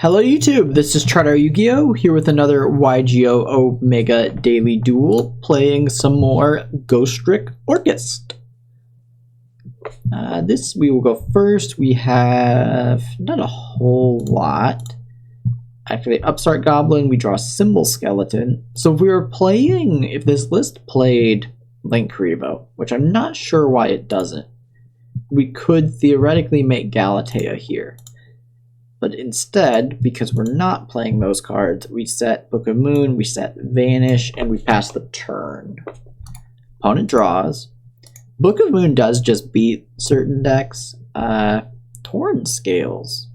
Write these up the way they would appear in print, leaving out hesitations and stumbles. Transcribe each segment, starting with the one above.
Hello YouTube, this is ChardarYuGiOh here with another YGO Omega Daily Duel, playing some more Ghostrick Orcust. This we will go first. We have not a whole lot. Activate Upstart Goblin, we draw Symbol Skeleton. So if this list played Linkrevo, which I'm not sure why it doesn't, we could theoretically make Galatea here. But instead, because we're not playing those cards, we set Book of Moon, we set Vanish, and we pass the turn. Opponent draws. Book of Moon does just beat certain decks. Torn Scales.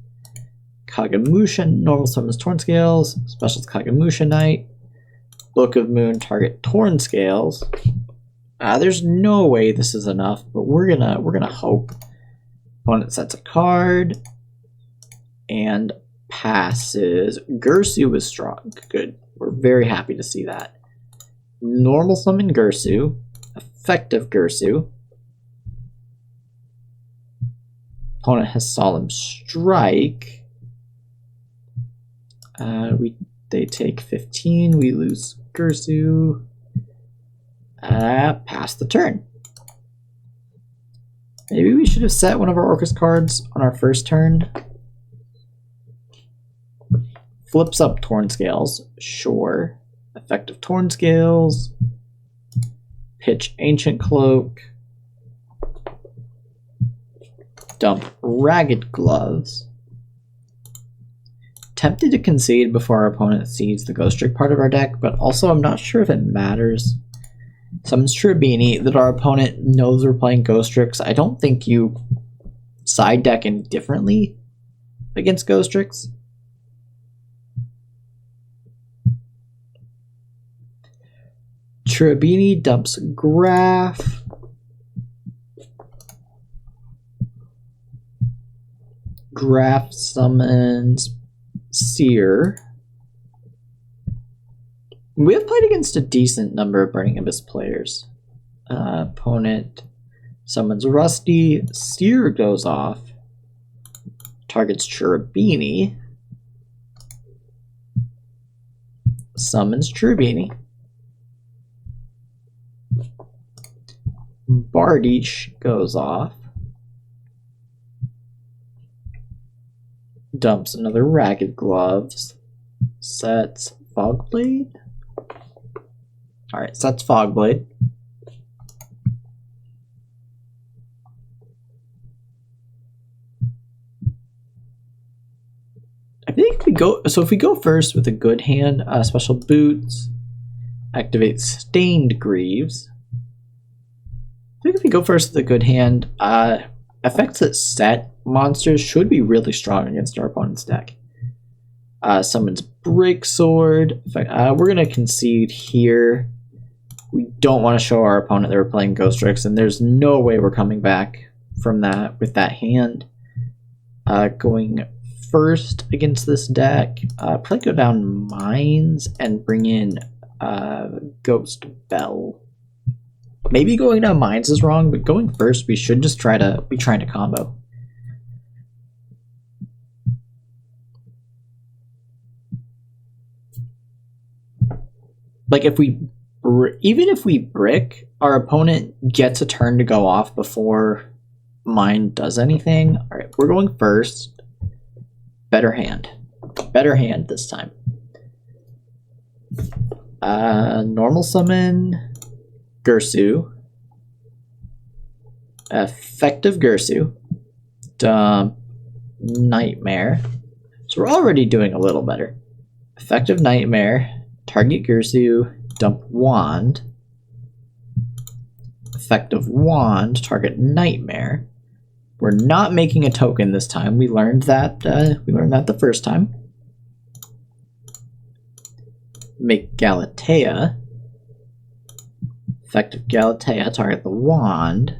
Kagemusha, normal summons Torn Scales. Specials Kagemusha Knight. Book of Moon, target Torn Scales. There's no way this is enough, but we're gonna hope. Opponent sets a card and passes. Gursu is strong. Good. We're very happy to see that. Normal summon Gursu. Effective Gursu. Opponent has Solemn Strike. They take 15. We lose Gursu. Pass the turn. Maybe we should have set one of our Orcust cards on our first turn. Flips up Torn Scales, sure. Effective Torn Scales. Pitch Ancient Cloak. Dump Ragged Gloves. Tempted to concede before our opponent sees the Ghostrick part of our deck, but also I'm not sure if it matters. Summons Cherubini, that our opponent knows we're playing Ghostricks. I don't think you side deck indifferently against Ghostricks. Cherubini dumps Graph. Graph summons Seer. We have played against a decent number of Burning Abyss players. Opponent summons Rusty. Seer goes off. Targets Cherubini. Summons Cherubini. Bardiche goes off. Dumps another Ragged Gloves. Sets Fogblade. Alright, sets Fogblade. I think if we go first with a good hand, Special Boots, activate Stained Greaves. I think if we go first with a good hand, effects that set monsters should be really strong against our opponent's deck. Summons Break Sword. We're going to concede here. We don't want to show our opponent that we're playing Ghostricks, and there's no way we're coming back from that with that hand. Going first against this deck, probably go down Mines and bring in Ghost Bell. Maybe going down Mines is wrong, but going first, we should just be trying to combo. Like even if we brick, our opponent gets a turn to go off before mine does anything. All right, we're going first. Better hand this time. Normal summon Gursu. Effective Gursu. Dump Nightmare. So we're already doing a little better. Effective Nightmare. Target Gursu. Dump Wand. Effective Wand. Target Nightmare. We're not making a token this time. We learned that. The first time. Make Galatea. Effective Galatea. Target the Wand.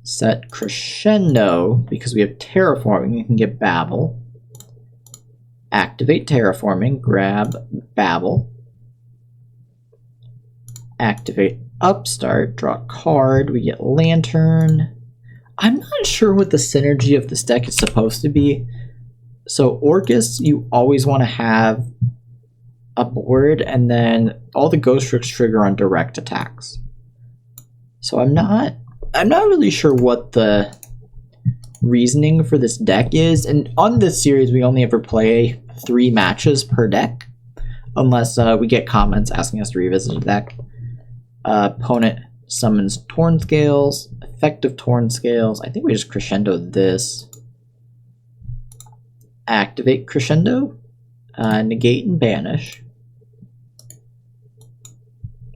Set Crescendo, because we have Terraforming, you can get Babel. Activate Terraforming, grab Babel. Activate Upstart, draw a card, we get Lantern. I'm not sure what the synergy of this deck is supposed to be, So Orcust, you always want to have a board, and then all the Ghostricks trigger on direct attacks. So I'm not really sure what the reasoning for this deck is. And on this series, we only ever play 3 matches per deck, unless we get comments asking us to revisit the deck. Opponent summons Torn Scales, effective Torn Scales. I think we just crescendo this. Activate Crescendo, negate and banish.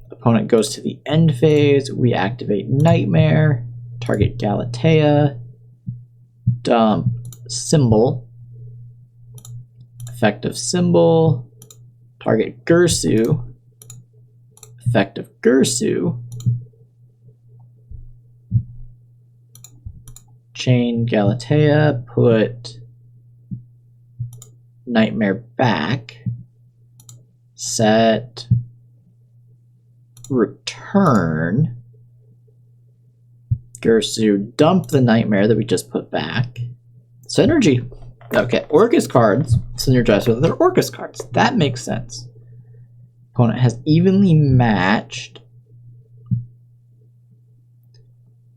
Opponent goes to the end phase. We activate Nightmare, target Galatea, dump Symbol, effective Symbol, target Gursu, effective Gursu, chain Galatea, put Nightmare back, set return Gursu, dump the Nightmare that we just put back. Synergy. Okay, Orcust cards synergize with other Orcust cards. That makes sense. Opponent has evenly matched.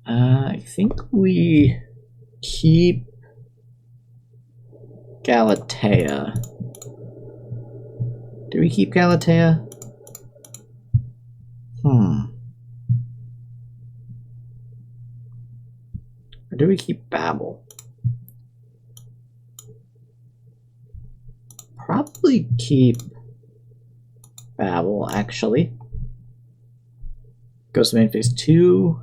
I think we keep Galatea. Do we keep Galatea? Or do we keep Babel? Probably keep Babel, actually. Goes to main phase 2.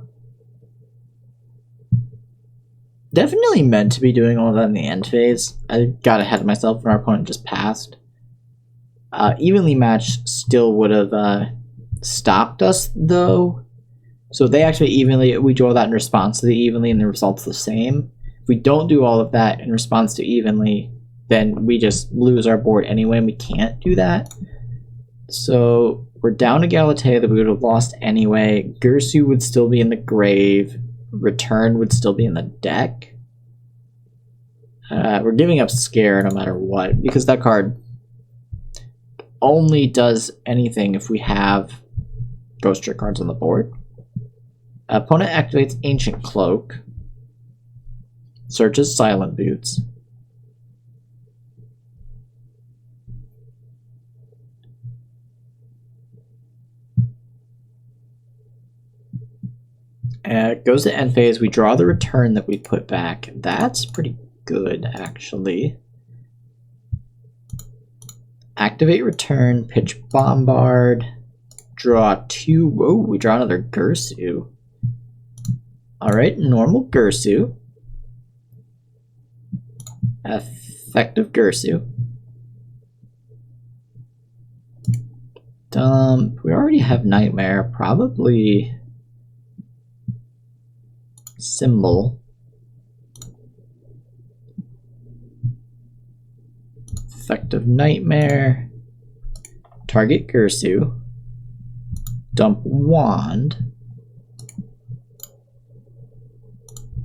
Definitely meant to be doing all of that in the end phase. I got ahead of myself when our opponent just passed. Evenly matched still would have stopped us, though. So if they activate evenly, we draw that in response to the evenly, and the result's the same. If we don't do all of that in response to evenly, then we just lose our board anyway, and we can't do that. So we're down to Galatea that we would have lost anyway. Gursu would still be in the grave. Return would still be in the deck. We're giving up Scare no matter what, because that card only does anything if we have Ghostrick cards on the board. Opponent activates Ancient Cloak. Searches Silent Boots. Goes to end phase. We draw the return that we put back. That's pretty good, actually. Activate return, pitch Bombard, draw 2. Whoa, we draw another Gursu. Alright, normal Gursu. Effective Gursu. Dump. We already have Nightmare. Probably Symbol. Effective Nightmare. Target Gursu. Dump Wand.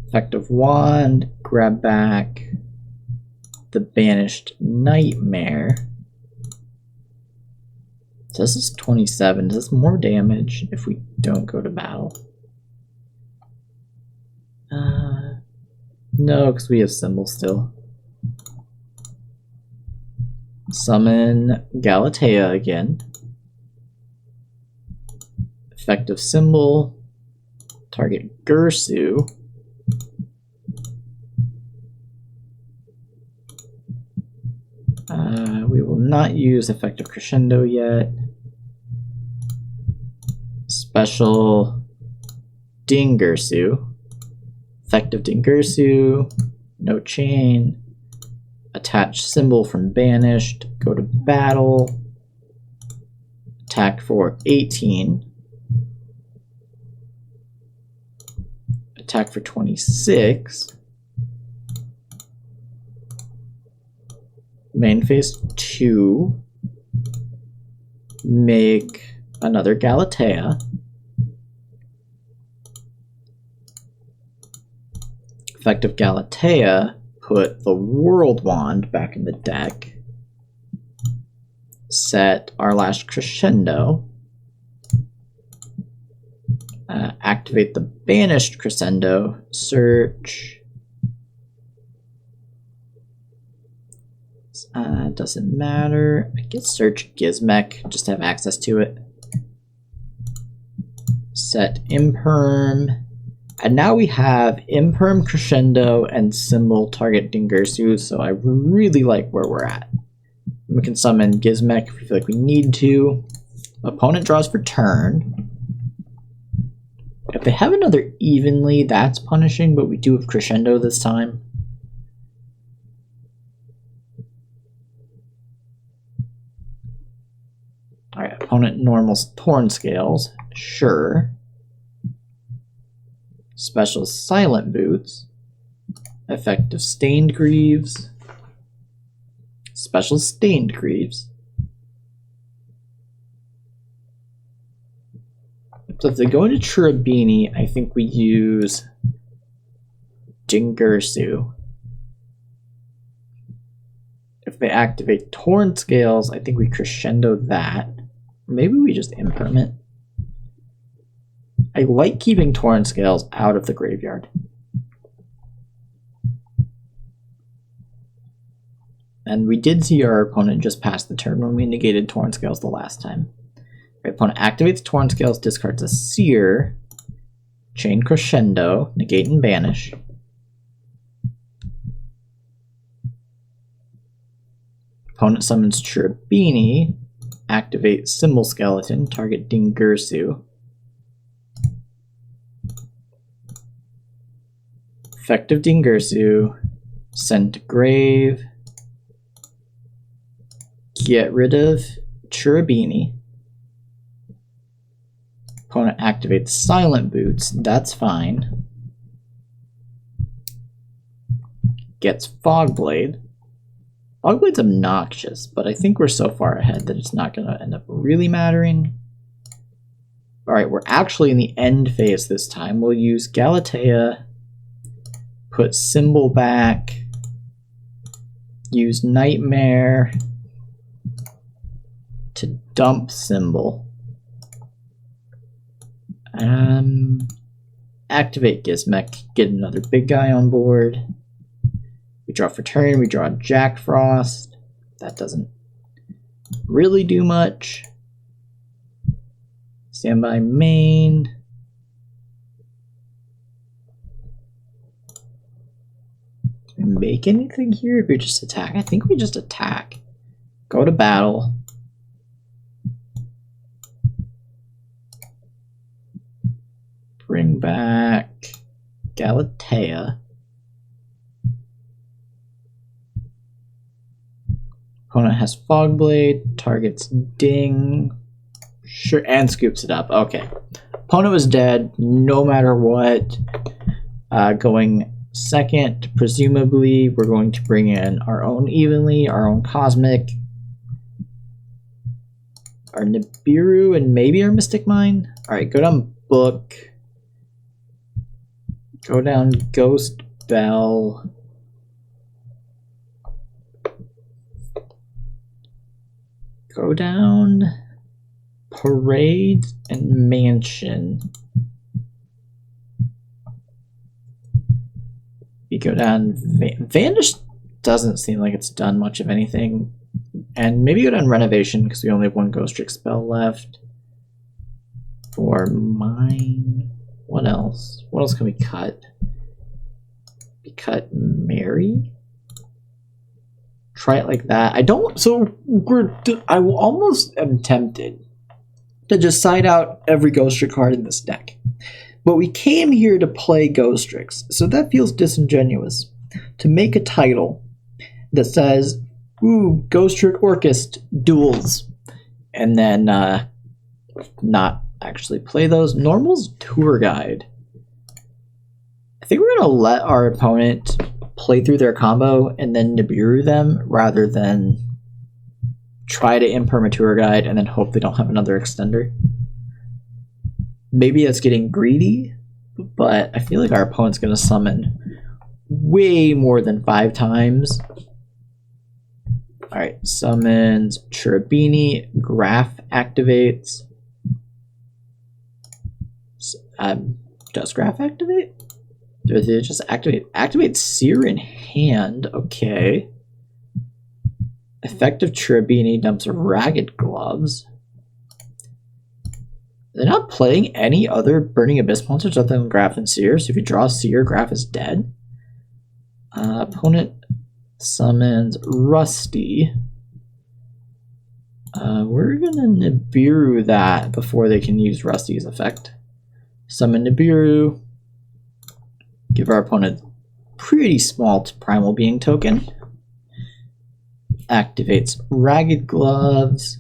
Effective Wand. Grab back the banished Nightmare. So this is 27. Does this more damage if we don't go to battle? No, because we have Symbol still. Summon Galatea again. Effective Symbol. Target Gursu. We will not use effective Crescendo yet. Special Dingursu. Effective Dingursu. No chain. Attach Symbol from banished. Go to battle. Attack for 18. Attack for 26. Main phase 2. Make another Galatea. Effective Galatea. put the World Wand back in the deck. Set our last Crescendo. Activate the banished Crescendo. Search. Doesn't matter. I guess search Gizmek just to have access to it. Set Imperm. And now we have Imperm, Crescendo, and Symbol target Dingirsu, so I really like where we're at. We can summon Gizmek if we feel like we need to. Opponent draws for turn. If they have another Evenly, that's punishing, but we do have Crescendo this time. Alright, opponent normal Torn Scales. Sure. Special Silent Boots. Effective Stained Greaves. Special Stained Greaves. So if they go into Cherubini, I think we use Dingirsu. If they activate Torn Scales, I think we Crescendo that. Maybe we just Imperm it. I like keeping Torn Scales out of the graveyard. And we did see our opponent just pass the turn when we negated Torn Scales the last time. Our opponent activates Torn Scales, discards a Seer, chain Crescendo, negate and banish. Opponent summons Cherubini, activate Symbol Skeleton, target Dingirsu. Effective Dingirsu, send to grave, get rid of Cherubini. Opponent activates Silent Boots, that's fine. Gets Fogblade. Fogblade's obnoxious, but I think we're so far ahead that it's not going to end up really mattering. Alright, we're actually in the end phase this time. We'll use Galatea, put Symbol back, use Nightmare to dump Symbol. Activate Gizmek, get another big guy on board. We draw for turn, we draw Jack Frost. That doesn't really do much. Standby main. Do we make anything here? If we just attack? I think we just attack. Go to battle. Bring back Galatea. Opponent has Fogblade, targets Ding, sure, and scoops it up. Okay. Opponent was dead, no matter what. Going second, presumably, we're going to bring in our own Evenly, our own Cosmic, our Nibiru, and maybe our Mystic Mine. Alright, go down Book. Go down Ghost Bell. Go down Parade and Mansion. You go down Vanish doesn't seem like it's done much of anything. And maybe go down Renovation because we only have one Ghostrick spell left. For mine. What else? What else can we cut? We cut Mary? Try it like that. I don't. So I almost am tempted to just side out every Ghostrick card in this deck, but we came here to play Ghostricks, so that feels disingenuous to make a title that says, "Ooh, Ghostrick Orcust Duels," and then not actually play those. Normal's Tour Guide. I think we're gonna let our opponent play through their combo and then Nibiru them rather than try to Imperm Tour Guide and then hope they don't have another extender. Maybe that's getting greedy, but I feel like our opponent's going to summon way more than 5 times. Alright, summons Cherubini, Graph activates. Does Graph activate? Does it just activate? Activate Seer in hand, okay. Effective Cherubini dumps Ragged Gloves. They're not playing any other Burning Abyss monsters other than Graph and Seer, so if you draw Seer, Graph is dead. Opponent summons Rusty. We're gonna Nibiru that before they can use Rusty's effect. Summon Nibiru. Give our opponent pretty small Primal Being token. Activates Ragged Gloves.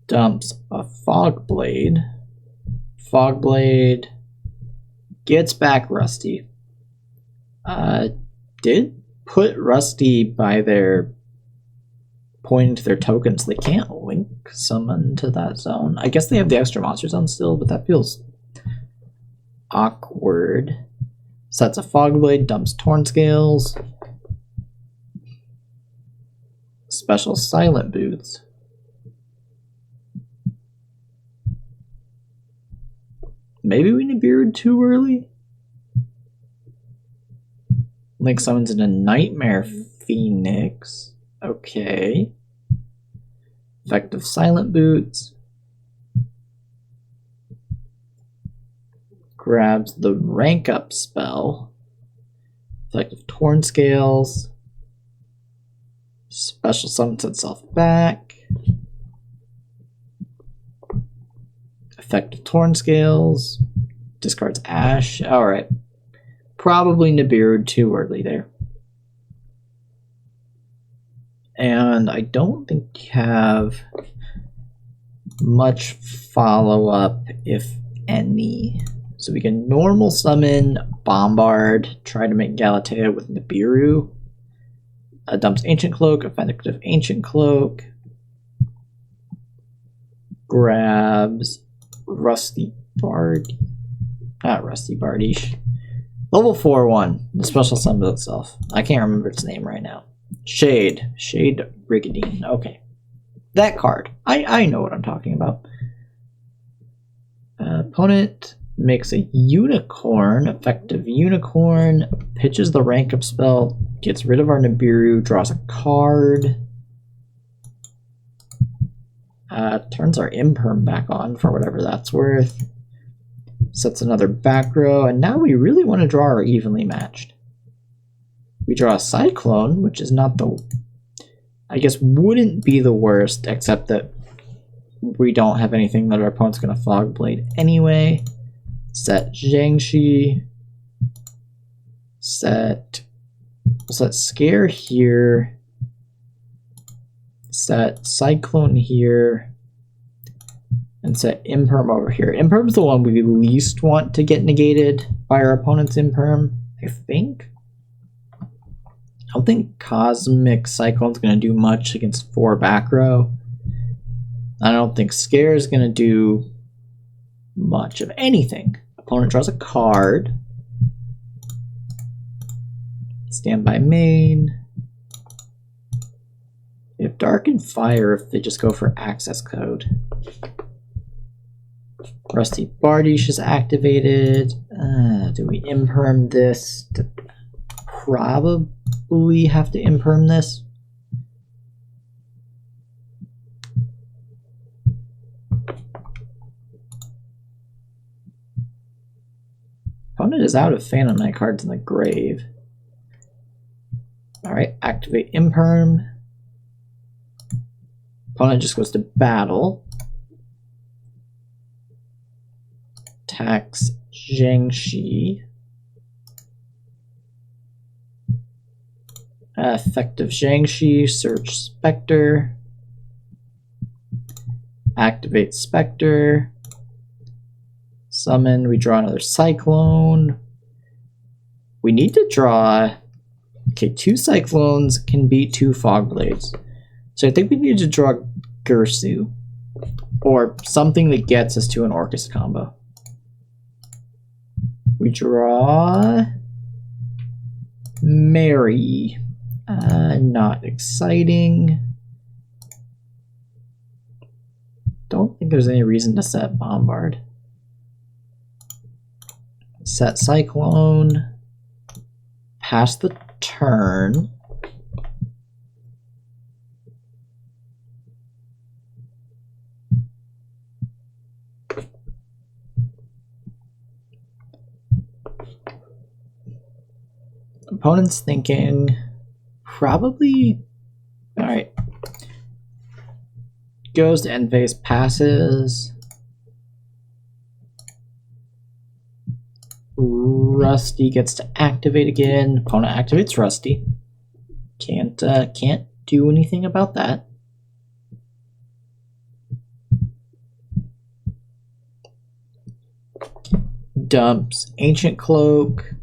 Dumps a Fog Blade. Fog Blade gets back Rusty. Did put Rusty by their pointing to their tokens. They can't link summon to that zone. I guess they have the extra monster zone still, but that feels awkward. Sets a Fog Blade, dumps Torn Scales. Special Silent Boots. Maybe we Nibiru'd too early? Link summons in a Nightmare Phoenix. Okay. Effective Silent Boots. Grabs the Rank Up spell. Effective Torn Scales. Special summons itself back. Effective Torn Scales. Discards Ash. Alright. Probably Nibiru'd too early there. And I don't think you have much follow-up, if any. So we can normal summon Bombard, try to make Galatea with Nibiru. Dumps Ancient Cloak, effective Ancient Cloak. Grabs Rusty Bard. Not Rusty Bardiche. Level 4-1. The special summons itself. I can't remember its name right now. Shade Brigadine. Okay. That card. I know what I'm talking about. Opponent makes a Unicorn. Effective Unicorn. Pitches the Rank Up spell. Gets rid of our Nibiru. Draws a card. Turns our Imperm back on for whatever that's worth. Sets another back row. And now we really want to draw our Evenly Matched. We draw a Cyclone, which is not the... I guess wouldn't be the worst, except that we don't have anything that our opponent's going to Fog Blade anyway. Set Zhangxi. Set Scare here. Set Cyclone here. And set Imperm over here. Imperm's the one we least want to get negated by our opponent's Imperm, I think. I don't think Cosmic Cyclone's going to do much against 4 back row. I don't think Scare is going to do much of anything. Opponent draws a card. Standby main. They have Dark and Fire if they just go for access code. Rusty Bardiche is activated. Do we Imperm this? Probably have to Imperm this. Opponent is out of Phantom Knight cards in the grave. Alright, activate Imperm. Opponent just goes to battle. Attacks Zhangxi. Effective Zhangxi, search Spectre. Activate Spectre. Summon, we draw another Cyclone. We need to draw... Okay, 2 Cyclones can beat 2 Fog Blades. So I think we need to draw Gursu. Or something that gets us to an Orcust combo. We draw Mary. Not exciting. Don't think there's any reason to set Bombard. Set Cyclone. Pass the turn. Opponent's thinking probably, all right, goes to end phase, passes. Rusty gets to activate again. Opponent activates Rusty. Can't do anything about that. Dumps Ancient Cloak.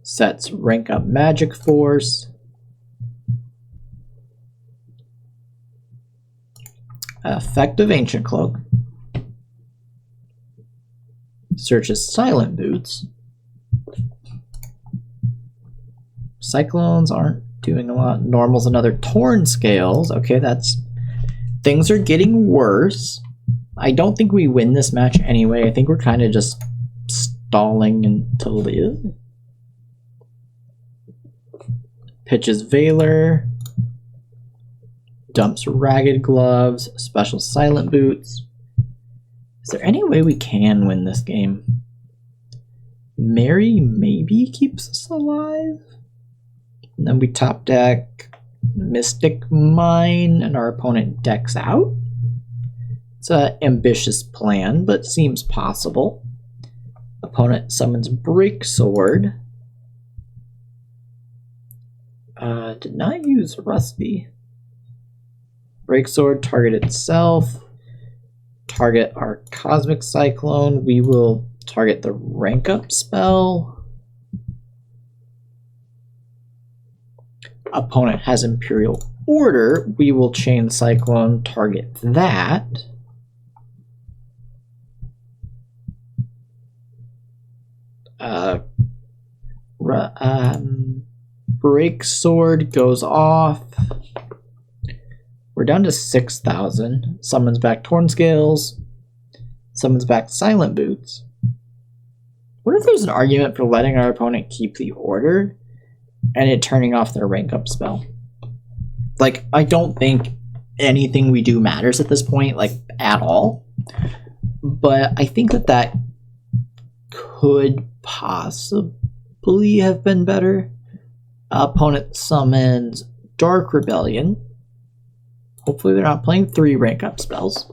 Sets rank up Magic Force. Effective Ancient Cloak. Searches Silent Boots. Cyclones aren't doing a lot. Normal's another Torn Scales. Okay, that's... Things are getting worse. I don't think we win this match anyway. I think we're kind of just stalling to live. Pitches Veiler. Dumps Ragged Gloves. Special Silent Boots. Is there any way we can win this game? Mary maybe keeps us alive? And then we top deck Mystic Mine and our opponent decks out. It's an ambitious plan, but seems possible. Opponent summons Breaksword. Did not use Rusty. Breaksword, target itself. Target our Cosmic Cyclone. We will target the rank up spell. Opponent has Imperial Order. We will Chain Cyclone, target that. Breaksword goes off. We're down to 6,000. Summons back Torn Scales. Summons back Silent Boots. What if there's an argument for letting our opponent keep the order and it turning off their rank up spell? Like, I don't think anything we do matters at this point, like, at all. But I think that could possibly have been better. Opponent summons Dark Rebellion. Hopefully they're not playing 3 rank up spells.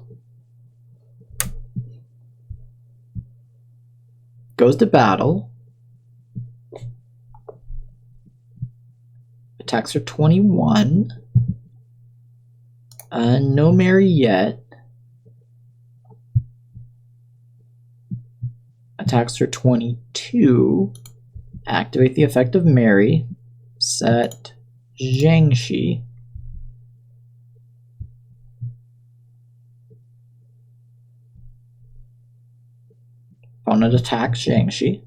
Goes to battle. Attacks are 21. No Mary yet. Attacks are 22. Activate the effect of Mary. Set Zhangxi. Opponent attacks Zhangxi.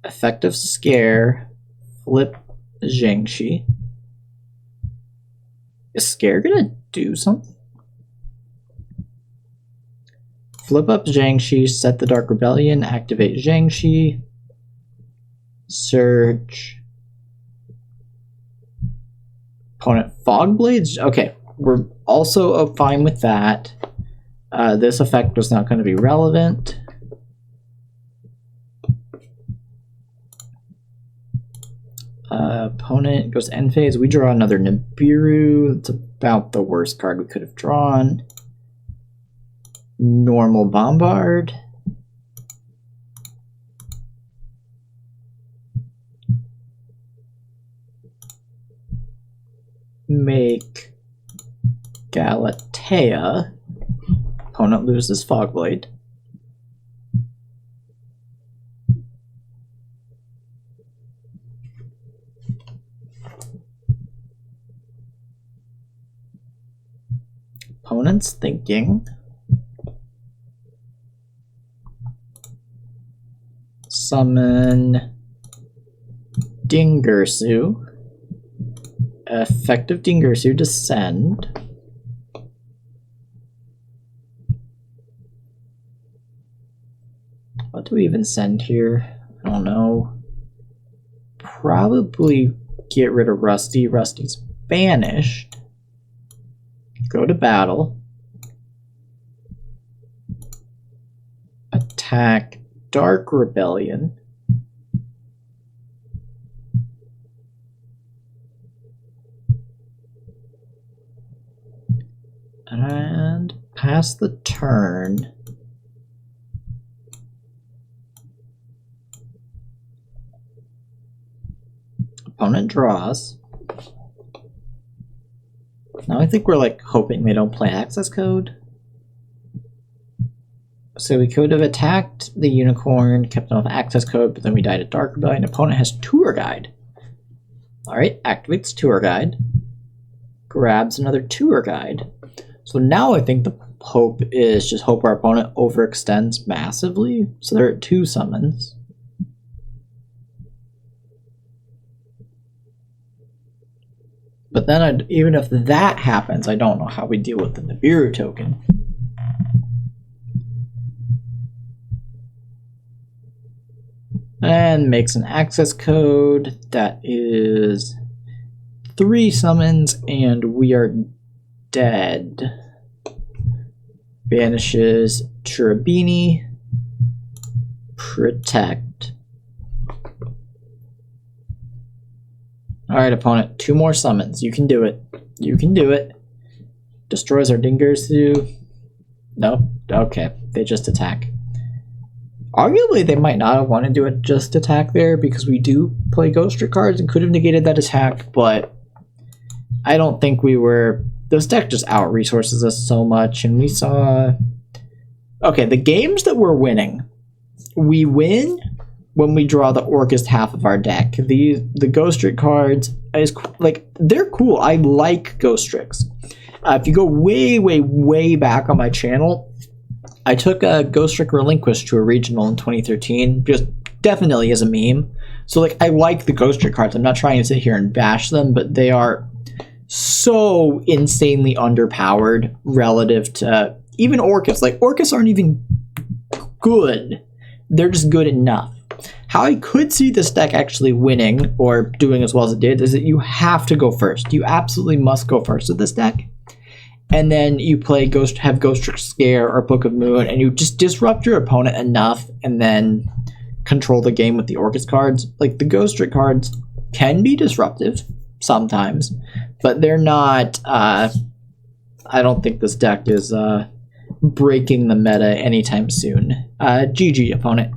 Effective Scare. Flip Zhangxi. Is Scare gonna do something? Flip up Zhangxi, set the Dark Rebellion, activate Zhangxi. Surge. Opponent Fog Blades. Okay, we're also fine with that. This effect was not going to be relevant. Opponent goes to end phase. We draw another Nibiru. It's about the worst card we could have drawn. Normal Bombard. Make Galatea. Opponent loses Fogblade. Opponent's thinking summon Dingirsu. Effective Dingirsu descend. What do we even send here? I don't know. Probably get rid of Rusty. Rusty's banished. Go to battle. Attack Dark Rebellion. And pass the turn. Opponent draws. Now I think we're like hoping they don't play access code. So we could have attacked the unicorn, kept them off access code, but then we died at Dark Rebellion. Opponent has Tour Guide. Alright, activates Tour Guide. Grabs another Tour Guide. So now I think the hope is just hope our opponent overextends massively. So they're at 2 summons. But then even if that happens, I don't know how we deal with the Nibiru token. And makes an access code that is 3 summons and we are dead. Banishes Cherubini. Protect. Alright, opponent. 2 more summons. You can do it. You can do it. Destroys our Dingirsu. No? Okay. They just attack. Arguably, they might not have wanted to do a just attack there because we do play Ghostrick cards and could have negated that attack, but I don't think we were... This deck just out-resources us so much, and we saw... Okay, the games that we're winning, we win when we draw the Orcust half of our deck. The Ghostrick cards, like, they're cool. I like Ghostricks. If you go way, way, way back on my channel, I took a Ghostrick Relinquished to a regional in 2013, just definitely as a meme. So, like, I like the Ghostrick cards. I'm not trying to sit here and bash them, but they are so insanely underpowered relative to even Orcust. Like, Orcust aren't even good. They're just good enough. How I could see this deck actually winning or doing as well as it did is that you have to go first. You absolutely must go first with this deck. And then you play have Ghostrick Scare or Book of Moon, and you just disrupt your opponent enough and then control the game with the Orcust cards. Like, the Ghostrick cards can be disruptive sometimes, but they're not... I don't think this deck is breaking the meta anytime soon. GG, opponent.